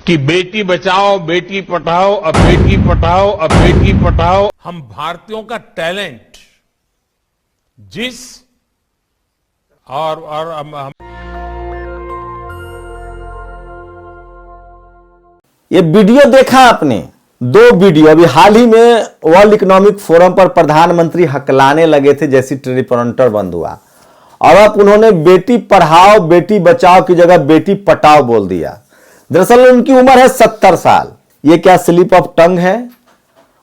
कि बेटी बचाओ बेटी पढ़ाओ, अब बेटी पढ़ाओ, अब बेटी पढ़ाओ। हम भारतीयों का टैलेंट जिस और हम ये वीडियो देखा आपने, दो वीडियो अभी हाल ही में वर्ल्ड इकोनॉमिक फोरम पर प्रधानमंत्री हकलाने लगे थे जैसी टेलीप्रॉम्प्टर बंद हुआ और अब उन्होंने बेटी पढ़ाओ बेटी बचाओ की जगह बेटी पटाओ बोल दिया। दरअसल उनकी उम्र है 70 साल। ये क्या स्लिप ऑफ टंग है?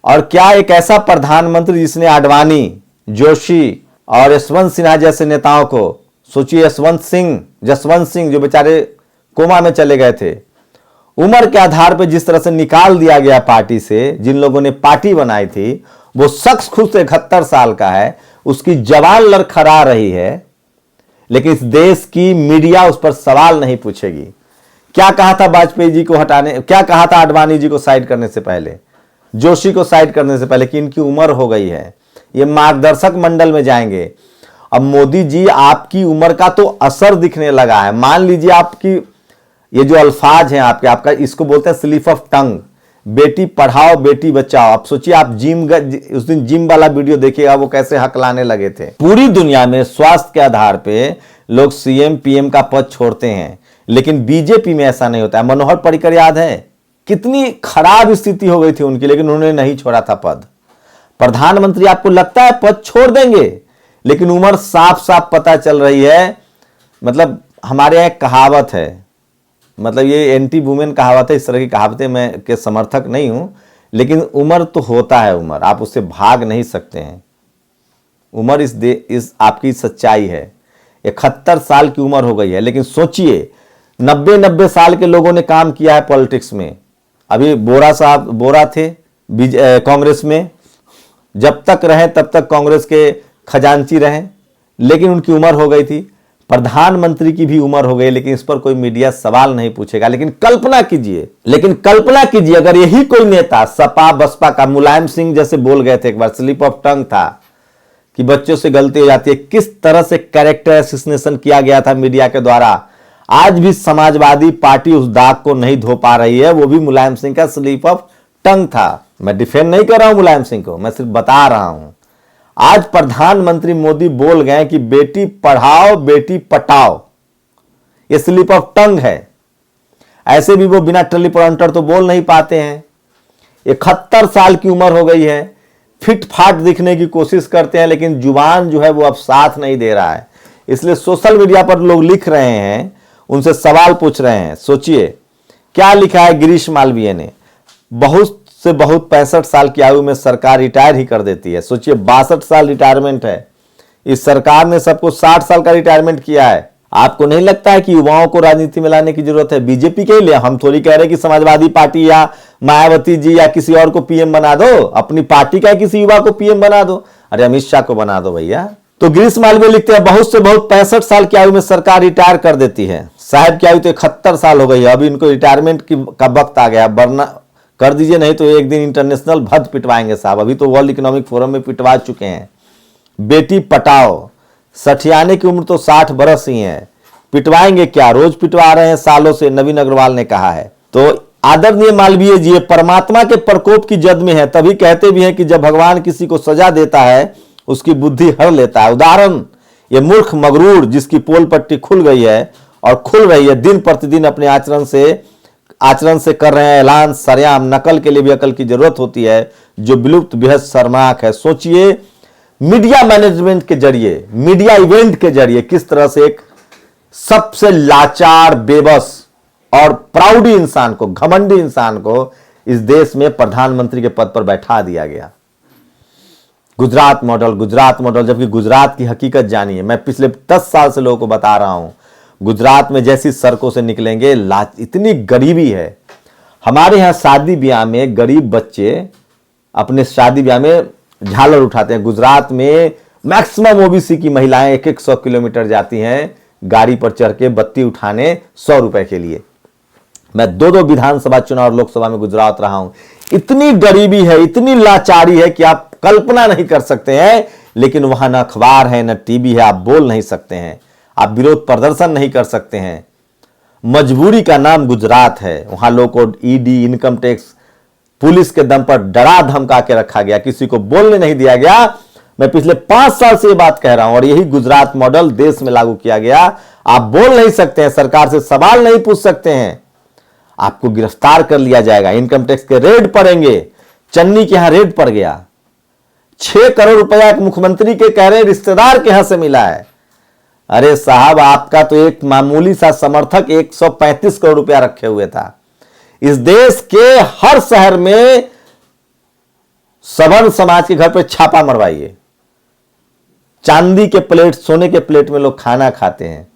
और क्या एक ऐसा प्रधानमंत्री जिसने आडवाणी, जोशी और यशवंत सिन्हा जैसे नेताओं को, सोचिए जसवंत सिंह जो बेचारे कोमा में चले गए थे, उम्र के आधार पर जिस तरह से निकाल दिया गया पार्टी से, जिन लोगों ने पार्टी बनाई थी, वो शख्स खुद 71 साल का है, उसकी जवान लड़खड़ा रही है, लेकिन इस देश की मीडिया उस पर सवाल नहीं पूछेगी। क्या कहा था वाजपेयी जी को हटाने, क्या कहा था आडवाणी जी को साइड करने से पहले, जोशी को साइड करने से पहले कि इनकी उम्र हो गई है, ये मार्गदर्शक मंडल में जाएंगे। अब मोदी जी आपकी उम्र का तो असर दिखने लगा है। मान लीजिए आपकी ये जो अल्फाज हैं आपका इसको बोलते हैं slip of tongue, Beti Padhao Beti Bachao. आप सोचिए, आप उस दिन जिम वाला वीडियो देखिएगा, वो कैसे हकलाने लगे थे। पूरी दुनिया में स्वास्थ्य के आधार पे लोग सीएम पीएम का पद छोड़ते हैं, लेकिन बीजेपी में ऐसा नहीं होता है। मनोहर पर्रिकर याद है कितनी खराब स्थिति हो गई थी उनकी, लेकिन उन्होंने नहीं छोड़ा था पद। प्रधानमंत्री आपको लगता है पद छोड़ देंगे, लेकिन उम्र साफ साफ पता चल रही है। मतलब हमारे यहाँ एक कहावत है, मतलब ये एंटी वुमेन कहावत है, इस तरह की कहावतें मैं के समर्थक नहीं हूं, लेकिन उम्र तो होता है, उम्र आप उससे भाग नहीं सकते हैं। उम्र इस आपकी सच्चाई है। 71 साल की उम्र हो गई है, लेकिन सोचिए 90 साल के लोगों ने काम किया है पॉलिटिक्स में। अभी बोरा थे कांग्रेस में, जब तक रहे तब तक कांग्रेस के खजांची रहे, लेकिन उनकी उम्र हो गई थी। प्रधानमंत्री की भी उम्र हो गई, लेकिन इस पर कोई मीडिया सवाल नहीं पूछेगा। लेकिन कल्पना कीजिए अगर यही कोई नेता सपा बसपा का, मुलायम सिंह जैसे बोल गए थे एक बार, स्लिप ऑफ टंग था कि बच्चों से गलती हो जाती है, किस तरह से कैरेक्टर एसिसिनेशन किया गया था मीडिया के द्वारा। आज भी समाजवादी पार्टी उस दाग को नहीं धो पा रही है, वो भी मुलायम सिंह का स्लिप ऑफ टंग था। मैं डिफेंड नहीं कर रहा हूं मुलायम सिंह को, मैं सिर्फ बता रहा हूं। आज प्रधानमंत्री मोदी बोल गए कि बेटी पढ़ाओ बेटी पटाओ, ये स्लिप ऑफ टंग है। ऐसे भी वो बिना टेलीप्रॉम्प्टर तो बोल नहीं पाते हैं। 71 साल की उम्र हो गई है, फिट फाट दिखने की कोशिश करते हैं, लेकिन जुबान जो है वो अब साथ नहीं दे रहा है। इसलिए सोशल मीडिया पर लोग लिख रहे हैं, उनसे सवाल पूछ रहे हैं। सोचिए क्या लिखा है गिरीश मालवीय ने, बहुत 65 साल की आयु में सरकार रिटायर ही कर देती है। सोचिए 62 साल रिटायरमेंट है, इस सरकार ने सबको 60 साल का रिटायरमेंट किया है। आपको नहीं लगता है कि युवाओं को राजनीति में लाने की जरूरत है? बीजेपी के लिए हम थोड़ी कह रहे कि समाजवादी पार्टी या मायावती जी या किसी और को पीएम बना दो, अपनी पार्टी का किसी युवा को पीएम बना दो। अरे अमित शाह को बना दो भैया। तो गिरीश मालवीय लिखते हैं बहुत से बहुत 65 साल की आयु में सरकार रिटायर कर देती है। साहब की आयु तो 71 साल हो गई है, अभी इनको रिटायरमेंट का वक्त आ गया, वरना कर दीजिए, नहीं तो एक दिन इंटरनेशनल भद पिटवाएंगे साहब। अभी तो वर्ल्ड इकोनॉमिक फोरम में पिटवा चुके हैं। बेटी पटाओ, सठियाने की उम्र तो 60 बरस ही है, पिटवाएंगे क्या, रोज पिटवा रहे हैं सालों से, नवीन अग्रवाल ने कहा है। तो आदरणीय मालवीय जी परमात्मा के प्रकोप की जद में है, तभी कहते भी हैं कि जब भगवान किसी को सजा देता है उसकी बुद्धि हर लेता है। उदाहरण ये मूर्ख मगरूर जिसकी पोल पट्टी खुल गई है और खुल रही है, दिन प्रतिदिन अपने आचरण से कर रहे हैं ऐलान सरेआम। नकल के लिए भी अकल की जरूरत होती है, जो विलुप्त बेहद शर्मनाक है। सोचिए मीडिया मैनेजमेंट के जरिए, मीडिया इवेंट के जरिए किस तरह से एक सबसे लाचार, बेबस और प्राउडी इंसान को, घमंडी इंसान को इस देश में प्रधानमंत्री के पद पर बैठा दिया गया। गुजरात मॉडल, जबकि गुजरात की हकीकत जानिए। मैं पिछले 10 साल से लोगों को बता रहा हूं, गुजरात में जैसी सड़कों से निकलेंगे, इतनी गरीबी है। हमारे यहां शादी ब्याह में गरीब बच्चे अपने शादी ब्याह में झालर उठाते हैं। गुजरात में मैक्सिमम ओबीसी की महिलाएं 100 किलोमीटर जाती हैं गाड़ी पर चढ़ के बत्ती उठाने 100 रुपए के लिए। मैं 2 विधानसभा चुनाव और लोकसभा में गुजरात रहा हूं। इतनी गरीबी है, इतनी लाचारी है कि आप कल्पना नहीं कर सकते हैं। लेकिन वहां न अखबार है, न टीवी है, आप बोल नहीं सकते हैं, आप विरोध प्रदर्शन नहीं कर सकते हैं। मजबूरी का नाम गुजरात है। वहां लोगों को ईडी, इनकम टैक्स, पुलिस के दम पर डरा धमका के रखा गया, किसी को बोलने नहीं दिया गया। मैं पिछले 5 साल से ये बात कह रहा हूं और यही गुजरात मॉडल देश में लागू किया गया। आप बोल नहीं सकते हैं, सरकार से सवाल नहीं पूछ सकते हैं, आपको गिरफ्तार कर लिया जाएगा। इनकम टैक्स के रेड पड़ेंगे। चन्नी के यहां रेड पड़ गया, 6 करोड़ रुपया एक मुख्यमंत्री के कह रहे रिश्तेदार के यहां से मिला है। अरे साहब, आपका तो एक मामूली सा समर्थक 135 करोड़ रुपया रखे हुए था। इस देश के हर शहर में सवर्ण समाज के घर पे छापा मरवाइए। चांदी के प्लेट, सोने के प्लेट में लोग खाना खाते हैं।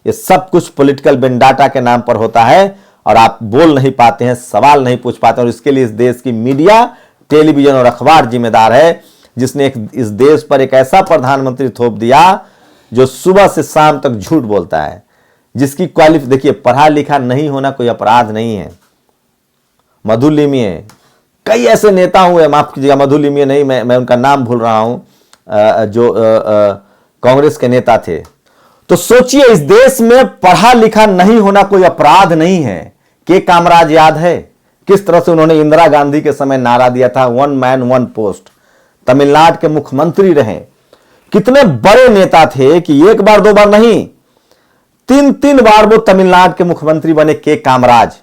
ये सब कुछ पॉलिटिकल वेंडाटा के नाम पर होता है और आप बोल नहीं पाते हैं, सवाल नहीं पूछ पाते। और इसके लिए इस देश की मीडिया, टेलीविजन और अखबार जिम्मेदार है, जिसने इस देश पर एक ऐसा प्रधानमंत्री थोप दिया जो सुबह से शाम तक झूठ बोलता है, जिसकी क्वालिफिकेशन देखिए, पढ़ा लिखा नहीं होना कोई अपराध नहीं है। मधुलिमीय, कई ऐसे नेता हुए, माफ कीजिएगा, मधुलिमीय नहीं, मैं उनका नाम भूल रहा हूं, जो कांग्रेस के नेता थे। तो सोचिए, इस देश में पढ़ा लिखा नहीं होना कोई अपराध नहीं है। के कामराज याद है किस तरह से उन्होंने इंदिरा गांधी के समय नारा दिया था, 1 मैन 1 पोस्ट। तमिलनाडु के मुख्यमंत्री रहे, कितने बड़े नेता थे कि 1 बार 2 बार नहीं, 3 बार वो तमिलनाडु के मुख्यमंत्री बने, के कामराज।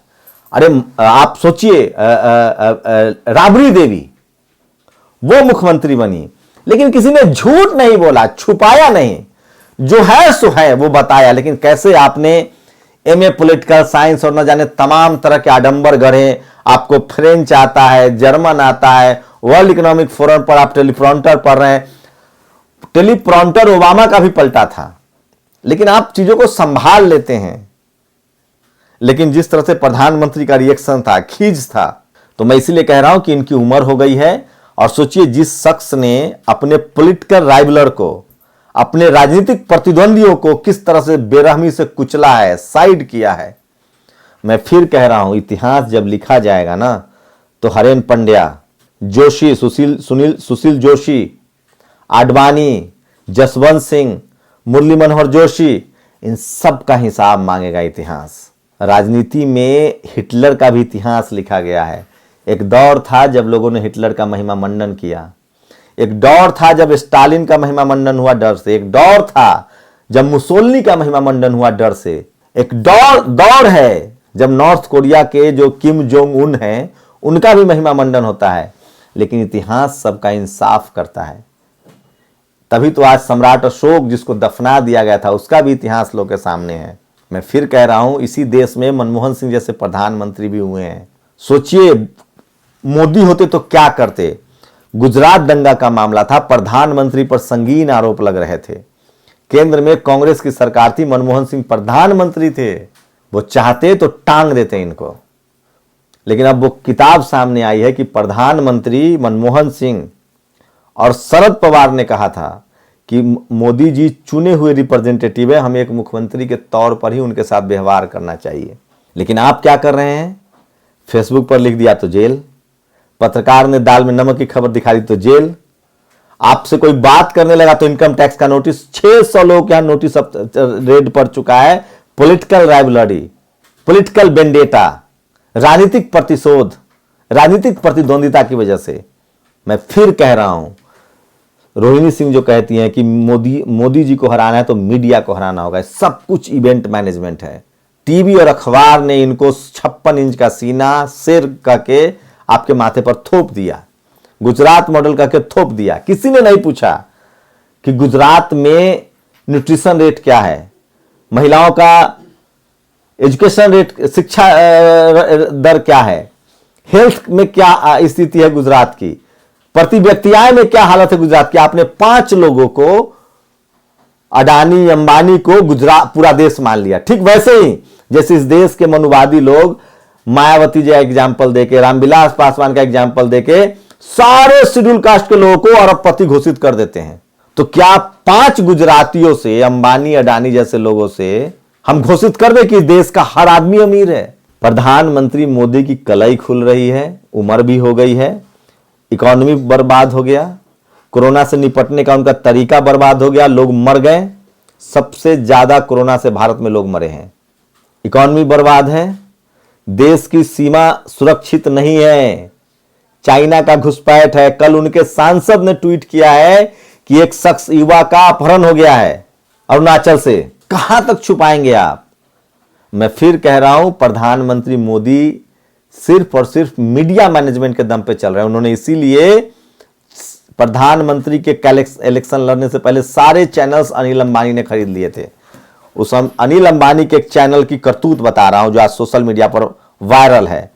अरे आप सोचिए, राबड़ी देवी वो मुख्यमंत्री बनी, लेकिन किसी ने झूठ नहीं बोला, छुपाया नहीं, जो है सो है वो बताया। लेकिन कैसे आपने एमए पॉलिटिकल साइंस और न जाने तमाम तरह के आडंबर गढ़े, आपको फ्रेंच आता है, जर्मन आता है, वर्ल्ड इकोनॉमिक फोरम पर आप टेलीप्रॉम्प्टर पढ़ रहे हैं। टेलीप्रॉम्प्टर ओबामा का भी पलटा था, लेकिन आप चीजों को संभाल लेते हैं। लेकिन जिस तरह से प्रधानमंत्री का रिएक्शन था, खींच था, तो मैं इसीलिए कह रहा हूं कि इनकी उम्र हो गई है। और सोचिए, जिस शख्स ने अपने पॉलिटिकल राइवलर को, अपने राजनीतिक प्रतिद्वंदियों को किस तरह से बेरहमी से कुचला है, साइड किया है। मैं फिर कह रहा हूं, इतिहास जब लिखा जाएगा ना, तो हरेन पंड्या, जोशी, सुशील जोशी, आडवाणी, जसवंत सिंह, मुरली मनोहर जोशी, इन सब का हिसाब मांगेगा इतिहास। राजनीति में हिटलर का भी इतिहास लिखा गया है। एक दौर था जब लोगों ने हिटलर का महिमा मंडन किया, एक दौर था जब स्टालिन का महिमा मंडन हुआ डर से, एक दौर था जब मुसोलिनी का महिमा मंडन हुआ डर से, एक दौर है जब नॉर्थ कोरिया के जो किम जोंग उन हैं उनका भी महिमा मंडन होता है। लेकिन इतिहास सबका इंसाफ करता है। तभी तो आज सम्राट अशोक, जिसको दफना दिया गया था, उसका भी इतिहास लोग के सामने है। मैं फिर कह रहा हूं, इसी देश में मनमोहन सिंह जैसे प्रधानमंत्री भी हुए हैं। सोचिए, मोदी होते तो क्या करते। गुजरात दंगा का मामला था, प्रधानमंत्री पर संगीन आरोप लग रहे थे। केंद्र में कांग्रेस की सरकार थी, मनमोहन सिंह प्रधानमंत्री थे। वो चाहते तो टांग देते इनको। लेकिन अब वो किताब सामने आई है कि प्रधानमंत्री मनमोहन सिंह और शरद पवार ने कहा था कि मोदी जी चुने हुए रिप्रेजेंटेटिव है, हमें एक मुख्यमंत्री के तौर पर ही उनके साथ व्यवहार करना चाहिए। लेकिन आप क्या कर रहे हैं, फेसबुक पर लिख दिया तो जेल, पत्रकार ने दाल में नमक की खबर दिखा दी तो जेल, आपसे कोई बात करने लगा तो इनकम टैक्स का नोटिस। 600 लोगों के यहां नोटिस रेड पड़ चुका है। पॉलिटिकल राइवलरी, पॉलिटिकल वेंडेटा, राजनीतिक प्रतिशोध, राजनीतिक प्रतिद्वंदिता की वजह से। मैं फिर कह रहा हूं, रोहिणी सिंह जो कहती हैं कि मोदी जी को हराना है तो मीडिया को हराना होगा, सब कुछ इवेंट मैनेजमेंट है। टीवी और अखबार ने इनको 56 इंच का सीना शेर करके आपके माथे पर थोप दिया, गुजरात मॉडल करके थोप दिया। किसी ने नहीं पूछा कि गुजरात में न्यूट्रिशन रेट क्या है, महिलाओं का एजुकेशन रेट, शिक्षा दर क्या है, हेल्थ में क्या स्थिति है गुजरात की, प्रति व्यक्ति आय में क्या हालत है गुजरात की। आपने 5 लोगों को, अडानी अंबानी को गुजरात पूरा देश मान लिया। ठीक वैसे ही जैसे इस देश के मनुवादी लोग मायावती जी एग्जाम्पल देके, रामविलास पासवान का एग्जाम्पल देके सारे शेड्यूल कास्ट के लोगों को अरबपति घोषित कर देते हैं। तो क्या 5 गुजरातियों से, अंबानी अडानी जैसे लोगों से हम घोषित कर दें कि देश का हर आदमी अमीर है। प्रधानमंत्री मोदी की कलाई खुल रही है, उम्र भी हो गई है, इकोनॉमी बर्बाद हो गया, कोरोना से निपटने का उनका तरीका बर्बाद हो गया, लोग मर गए। सबसे ज्यादा कोरोना से भारत में लोग मरे हैं। इकॉनमी बर्बाद है, देश की सीमा सुरक्षित नहीं है, चाइना का घुसपैठ है। कल उनके सांसद ने ट्वीट किया है कि एक शख्स युवा का अपहरण हो गया है अरुणाचल से। कहां तक छुपाएंगे आप? मैं फिर कह रहा हूं, प्रधानमंत्री मोदी सिर्फ और सिर्फ मीडिया मैनेजमेंट के दम पे चल रहे हैं। उन्होंने इसीलिए प्रधानमंत्री के इलेक्शन लड़ने से पहले सारे चैनल्स अनिल अंबानी ने खरीद लिए थे। उस अनिल अंबानी के एक चैनल की करतूत बता रहा हूं जो आज सोशल मीडिया पर वायरल है।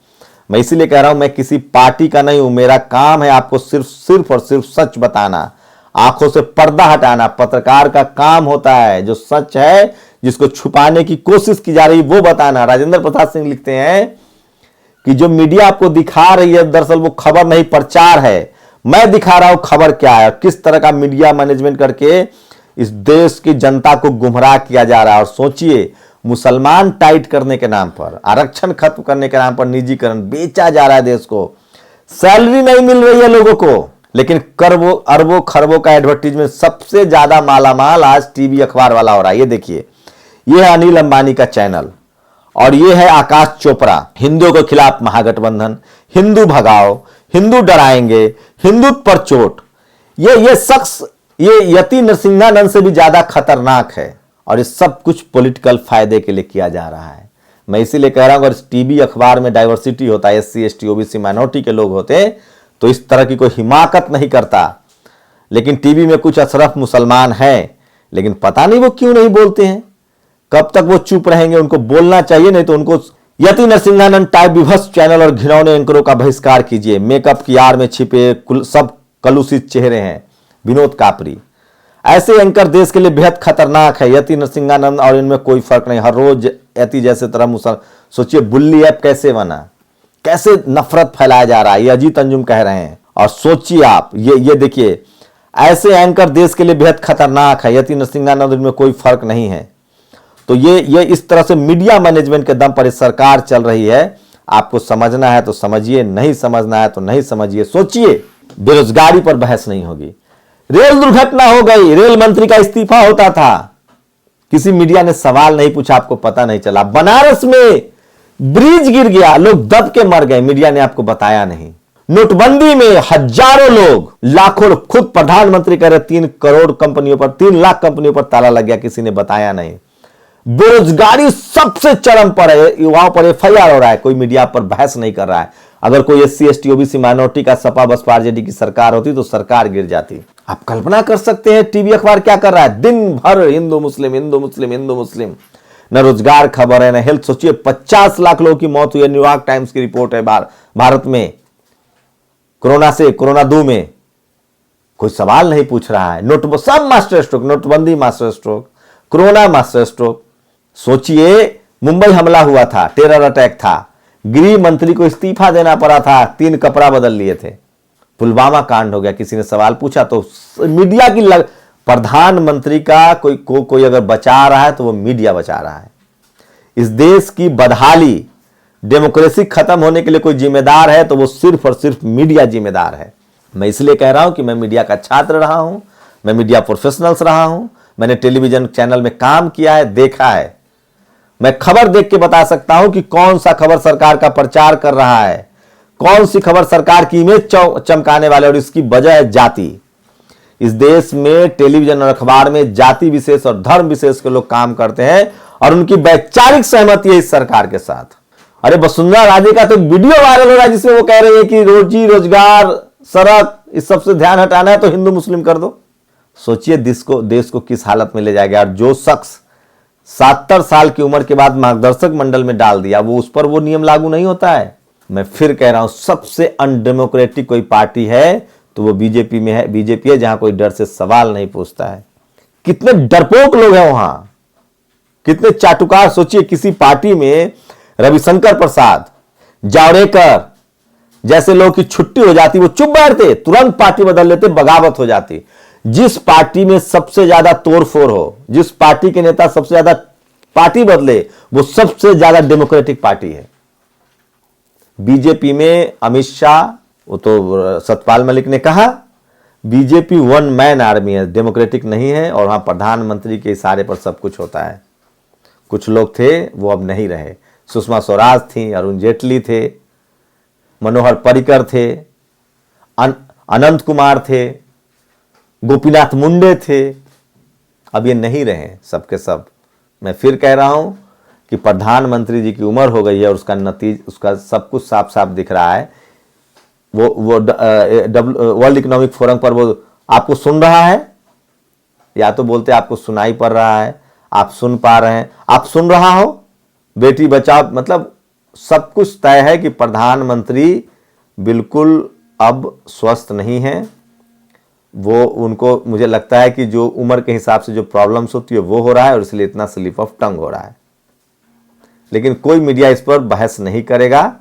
मैं इसीलिए कह रहा हूं, मैं किसी पार्टी का नहीं हूं, मेरा काम है आपको सिर्फ और सिर्फ सच बताना, आंखों से पर्दा हटाना। पत्रकार का काम होता है जो सच है, जिसको छुपाने की कोशिश की जा रही वो बताना। राजेंद्र प्रसाद सिंह लिखते हैं कि जो मीडिया आपको दिखा रही है दरअसल वो खबर नहीं, प्रचार है। मैं दिखा रहा हूं खबर क्या है, किस तरह का मीडिया मैनेजमेंट करके इस देश की जनता को गुमराह किया जा रहा है। और सोचिए, मुसलमान टाइट करने के नाम पर, आरक्षण खत्म करने के नाम पर निजीकरण, बेचा जा रहा है देश को। सैलरी नहीं मिल रही है लोगों को, लेकिन करबों अरबों खरबों का एडवर्टीजमेंट सबसे ज्यादा मालामाल आज टीवी अखबार वाला हो रहा है। ये देखिए, ये है अनिल अंबानी का चैनल और ये है आकाश चोपड़ा। हिंदुओं के खिलाफ महागठबंधन, हिंदू भगाओ, हिंदू डराएंगे, हिंदुत्व पर चोट। ये शख्स ये यति नरसिंहानंद से भी ज्यादा खतरनाक है और ये सब कुछ पॉलिटिकल फायदे के लिए किया जा रहा है। मैं इसीलिए कह रहा हूं, अगर टीवी अखबार में डाइवर्सिटी होता है, SC ST OBC माइनॉरिटी के लोग होते तो इस तरह की कोई हिमाकत नहीं करता। लेकिन टीवी में कुछ अशरफ मुसलमान हैं, लेकिन पता नहीं वो क्यों नहीं बोलते हैं। कब तक वो चुप रहेंगे? उनको बोलना चाहिए, नहीं तो उनको यति नरसिंहानंद टाइप विभत्स चैनल और घिनौने एंकरों का बहिष्कार कीजिए। मेकअप की आड़ में छिपे सब कलुषित चेहरे हैं। विनोद कापरी ऐसे एंकर देश के लिए बेहद खतरनाक है। यति नरसिंहानंद और इनमें कोई फर्क नहीं। हर रोज यति जैसे तरह मुसलमान, सोचिए बुल्ली ऐप कैसे बना, कैसे नफरत फैलाया जा रहा है, ये अजीत अंजुम कह रहे हैं। और सोचिए आप, ये देखिए, ऐसे एंकर देश के लिए बेहद खतरनाक है। यति नरसिंहानंद, इनमें कोई फर्क नहीं है। तो ये इस तरह से मीडिया मैनेजमेंट के दम पर सरकार चल रही है। आपको समझना है तो समझिए, नहीं समझना है तो नहीं समझिए। सोचिए, बेरोजगारी पर बहस नहीं होगी। रेल दुर्घटना हो गई, रेल मंत्री का इस्तीफा होता था, किसी मीडिया ने सवाल नहीं पूछा, आपको पता नहीं चला। बनारस में ब्रिज गिर गया, लोग दब के मर गए, मीडिया ने आपको बताया नहीं। नोटबंदी में हजारों लोग, लाखों, खुद प्रधानमंत्री कह रहे 3 करोड़ कंपनियों पर, 3 लाख कंपनियों पर ताला लग गया, किसी ने बताया नहीं। बेरोजगारी सबसे चरम पर है, युवाओं पर FIR हो रहा है, कोई मीडिया पर बहस नहीं कर रहा है। अगर कोई SC ST OBC माइनॉरिटी का सपा बसपा RJD की सरकार होती तो सरकार गिर जाती। आप कल्पना कर सकते हैं टीवी अखबार क्या कर रहा है? दिन भर हिंदू मुस्लिम, हिंदू मुस्लिम, हिंदू मुस्लिम। न रोजगार खबर है, न हेल्थ। सोचिए 50 लाख लोगों की मौत हुई है, न्यूयॉर्क टाइम्स की रिपोर्ट है। भारत में कोरोना से, कोरोना 2 में कोई सवाल नहीं पूछ रहा है। सब मास्टर स्ट्रोक, नोटबंदी master stroke, corona master stroke. सोचिए, मुंबई हमला हुआ था, टेरर अटैक था, गृह मंत्री को इस्तीफा देना पड़ा था, 3 कपड़ा बदल लिए थे। पुलवामा कांड हो गया, किसी ने सवाल पूछा तो मीडिया की प्रधानमंत्री का कोई अगर बचा रहा है तो वो मीडिया बचा रहा है। इस देश की बदहाली, डेमोक्रेसी खत्म होने के लिए कोई जिम्मेदार है तो वो सिर्फ और सिर्फ मीडिया जिम्मेदार है। मैं इसलिए कह रहा हूं कि मैं मीडिया का छात्र रहा हूं, मैं मीडिया प्रोफेशनल्स रहा हूं, मैंने टेलीविजन चैनल में काम किया है, देखा है। मैं खबर देख के बता सकता हूं कि कौन सा खबर सरकार का प्रचार कर रहा है, कौन सी खबर सरकार की इमेज चमकाने वाले, और इसकी वजह है जाति। इस देश में टेलीविजन और अखबार में जाति विशेष और धर्म विशेष के लोग काम करते हैं और उनकी वैचारिक सहमति है इस सरकार के साथ। अरे वसुंधरा राजे का तो वीडियो वायरल हो रहा है जिसमें वो कह रहे हैं कि रोजी रोजगार, सड़क, इस सब से ध्यान हटाना है तो हिंदू मुस्लिम कर दो। सोचिए देश को किस हालत में ले जाएगा। और जो शख्स 70 साल की उम्र के बाद मार्गदर्शक मंडल में डाल दिया, वो उस पर वो नियम लागू नहीं होता है। मैं फिर कह रहा हूं, सबसे अनडेमोक्रेटिक कोई पार्टी है तो वो बीजेपी में है, बीजेपी है, जहां कोई डर से सवाल नहीं पूछता है। कितने डरपोक लोग हैं वहां, कितने चाटुकार। सोचिए, किसी पार्टी में रविशंकर प्रसाद, जावड़ेकर जैसे लोग की छुट्टी हो जाती, वो चुप बैठते, तुरंत पार्टी बदल लेते, बगावत हो जाती। जिस पार्टी में सबसे ज्यादा तोड़फोड़ हो, जिस पार्टी के नेता सबसे ज्यादा पार्टी बदले, वो सबसे ज्यादा डेमोक्रेटिक पार्टी है। बीजेपी में अमित शाह, वो तो सतपाल मलिक ने कहा, बीजेपी 1 मैन आर्मी है, डेमोक्रेटिक नहीं है। और वहां प्रधानमंत्री के इशारे पर सब कुछ होता है। कुछ लोग थे वो अब नहीं रहे। सुषमा स्वराज थी, अरुण जेटली थे, मनोहर पर्रिकर थे, अनंत कुमार थे, गोपीनाथ मुंडे थे, अब ये नहीं रहे सबके सब। मैं फिर कह रहा हूं कि प्रधानमंत्री जी की उम्र हो गई है और उसका नतीजा, उसका सब कुछ साफ साफ दिख रहा है। वो वर्ल्ड इकोनॉमिक फोरम पर वो आपको सुन रहा है, या तो बोलते आपको सुनाई पड़ रहा है, आप सुन पा रहे हैं, आप सुन रहा हो बेटी बचाओ, मतलब सब कुछ तय है कि प्रधानमंत्री बिल्कुल अब स्वस्थ नहीं है। वो उनको, मुझे लगता है कि जो उम्र के हिसाब से जो प्रॉब्लम्स होती है वो हो रहा है और इसलिए इतना स्लिप ऑफ टंग हो रहा है। लेकिन कोई मीडिया इस पर बहस नहीं करेगा,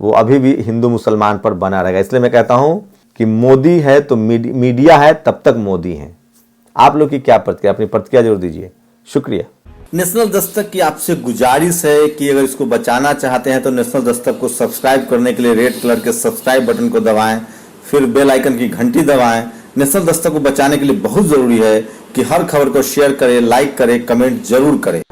वो अभी भी हिंदू मुसलमान पर बना रहेगा। इसलिए मैं कहता हूं कि मोदी है तो मीडिया है, तब तक मोदी है। आप लोग की क्या प्रतिक्रिया, अपनी प्रतिक्रिया जरूर दीजिए। शुक्रिया। नेशनल दस्तक की आपसे गुजारिश है कि अगर इसको बचाना चाहते हैं तो नेशनल दस्तक को सब्सक्राइब करने के लिए रेड कलर के सब्सक्राइब बटन को दबाएं, फिर बेल आइकन की घंटी दबाएं। नेशनल दस्तक को बचाने के लिए बहुत जरूरी है कि हर खबर को शेयर करें, लाइक करें, कमेंट जरूर करें।